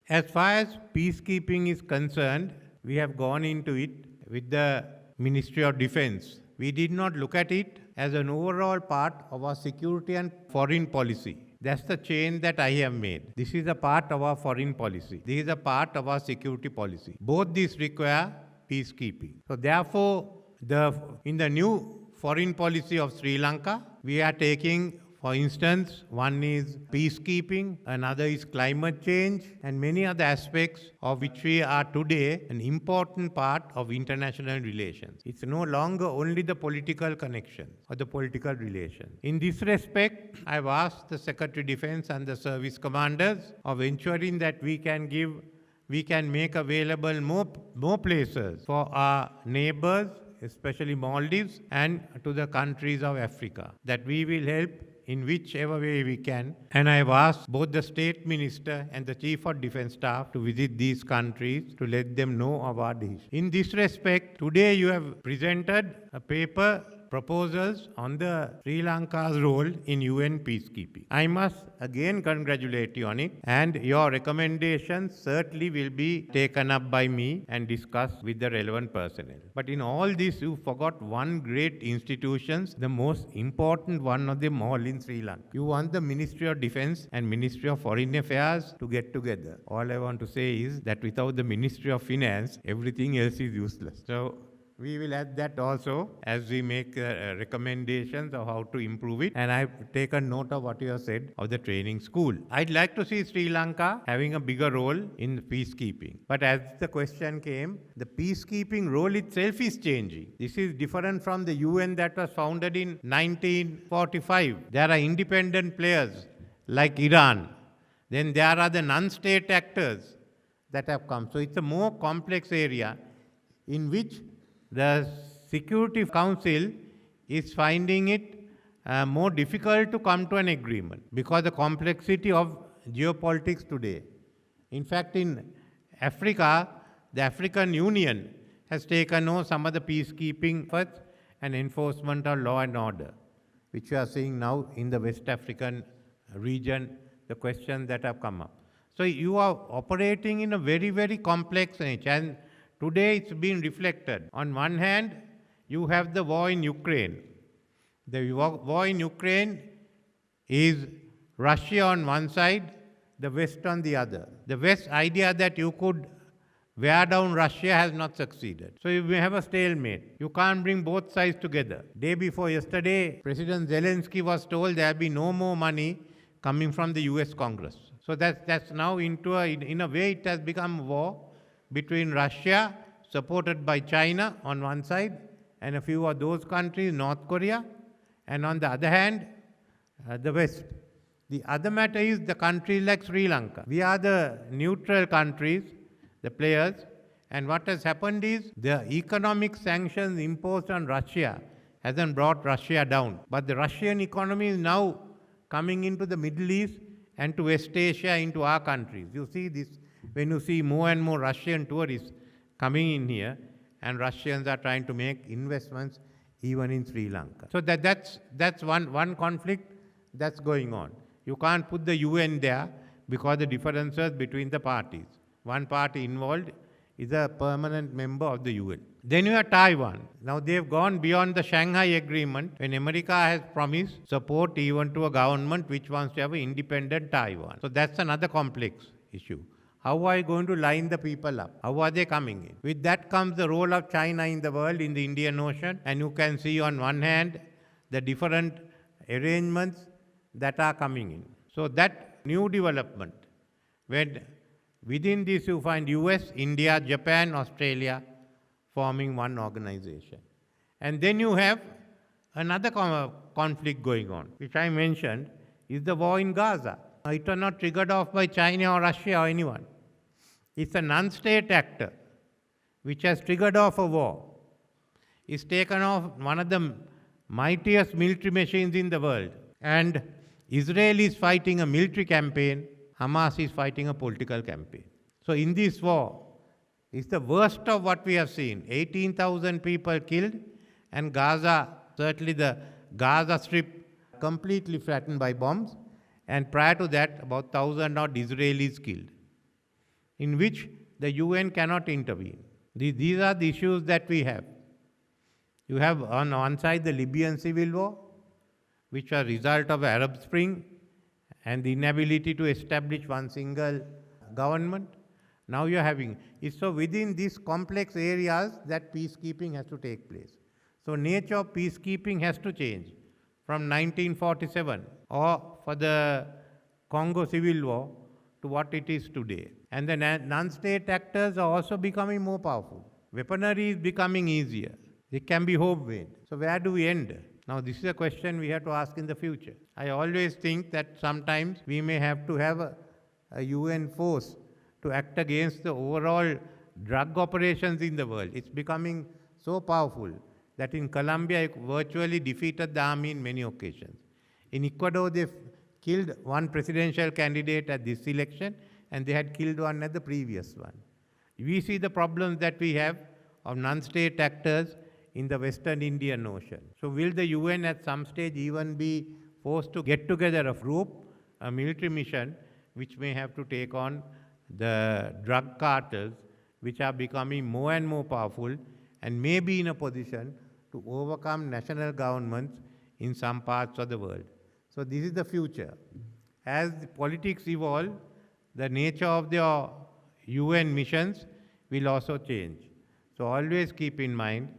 As far as peacekeeping is concerned, we have gone into it with the Ministry of Defense. We did not look at it as an overall part of our security and foreign policy. That's the change that I have made. This is a part of our foreign policy. This is a part of our security policy. Both these require peacekeeping. So therefore, in the new foreign policy of Sri Lanka, we are taking, for instance, one is peacekeeping, another is climate change, and many other aspects of which we are today an important part of international relations. It's no longer only the political connection or the political relation. In this respect, I've asked the Secretary of Defense and the service commanders of ensuring that we can make available more places for our neighbors, especially Maldives, and to the countries of Africa, that we will help in whichever way we can. And I have asked both the State Minister and the Chief of Defence Staff to visit these countries to let them know of our decision. In this respect, today you have presented a paper proposals on the Sri Lanka's role in UN peacekeeping. I must again congratulate you on it, and your recommendations certainly will be taken up by me and discussed with the relevant personnel. But in all this, you forgot one great institution, the most important one of them all in Sri Lanka. You want the Ministry of Defence and Ministry of Foreign Affairs to get together. All I want to say is that without the Ministry of Finance, everything else is useless. So we will add that also as we make recommendations of how to improve it. And I've taken note of what you have said of the training school. I'd like to see Sri Lanka having a bigger role in peacekeeping. But as the question came, the peacekeeping role itself is changing. This is different from the UN that was founded in 1945. There are independent players like Iran. Then there are the non-state actors that have come. So it's a more complex area in which the Security Council is finding it more difficult to come to an agreement because the complexity of geopolitics today. In fact, in Africa, the African Union has taken over some of the peacekeeping efforts and enforcement of law and order, which we are seeing now in the West African region, the questions that have come up. So you are operating in a very, very complex nature. And today it's been reflected. On one hand, you have the war in Ukraine. The war in Ukraine is Russia on one side, the West on the other. The West idea that you could wear down Russia has not succeeded. So you may have a stalemate. You can't bring both sides together. Day before yesterday, President Zelensky was told there will be no more money coming from the US Congress. So that's now in a way it has become a war between Russia, supported by China on one side, and a few of those countries, North Korea, and on the other hand, the West. The other matter is the countries like Sri Lanka. We are the neutral countries, the players, and what has happened is the economic sanctions imposed on Russia hasn't brought Russia down. But the Russian economy is now coming into the Middle East and to West Asia, into our countries. You see this when you see more and more Russian tourists coming in here, and Russians are trying to make investments even in Sri Lanka. So that's one conflict that's going on. You can't put the UN there because the differences between the parties. One party involved is a permanent member of the UN. Then you have Taiwan. Now they've gone beyond the Shanghai Agreement when America has promised support even to a government which wants to have an independent Taiwan. So that's another complex issue. How are you going to line the people up? How are they coming in? With that comes the role of China in the world, in the Indian Ocean. And you can see on one hand the different arrangements that are coming in. So that new development, when within this you find US, India, Japan, Australia forming one organization. And then you have another conflict going on, which I mentioned, is the war in Gaza. It was not triggered off by China or Russia or anyone. It's a non-state actor which has triggered off a war. It's taken off one of the mightiest military machines in the world. And Israel is fighting a military campaign. Hamas is fighting a political campaign. So in this war, it's the worst of what we have seen. 18,000 people killed, and Gaza, certainly the Gaza Strip, completely flattened by bombs. And prior to that, about 1,000 odd Israelis killed. in which the UN cannot intervene. These are the issues that we have. You have on one side the Libyan civil war, which was a result of Arab Spring and the inability to establish one single government. Now you're having, so within these complex areas that peacekeeping has to take place. So nature of peacekeeping has to change from 1947 or for the Congo civil war to what it is today. And the non-state actors are also becoming more powerful. Weaponry is becoming easier. It can be home-made. So where do we end? Now this is a question we have to ask in the future. I always think that sometimes we may have to have a UN force to act against the overall drug operations in the world. It's becoming so powerful that in Colombia it virtually defeated the army in many occasions. In Ecuador, they've killed one presidential candidate at this election, and they had killed one at the previous one. We see the problems that we have of non-state actors in the Western Indian Ocean. So will the UN at some stage even be forced to get together a group, a military mission, which may have to take on the drug cartels, which are becoming more and more powerful and may be in a position to overcome national governments in some parts of the world. So this is the future. As the politics evolve, the nature of the UN missions will also change. So always keep in mind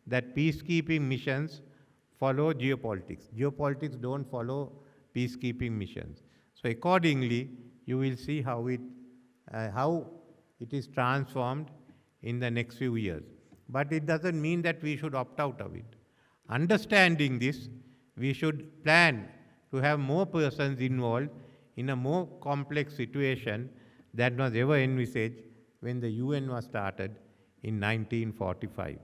that peacekeeping missions follow geopolitics. Geopolitics don't follow peacekeeping missions. So accordingly, you will see how it is transformed in the next few years. But it doesn't mean that we should opt out of it. Understanding this, we should plan to have more persons involved in a more complex situation than was ever envisaged when the UN was started in 1945.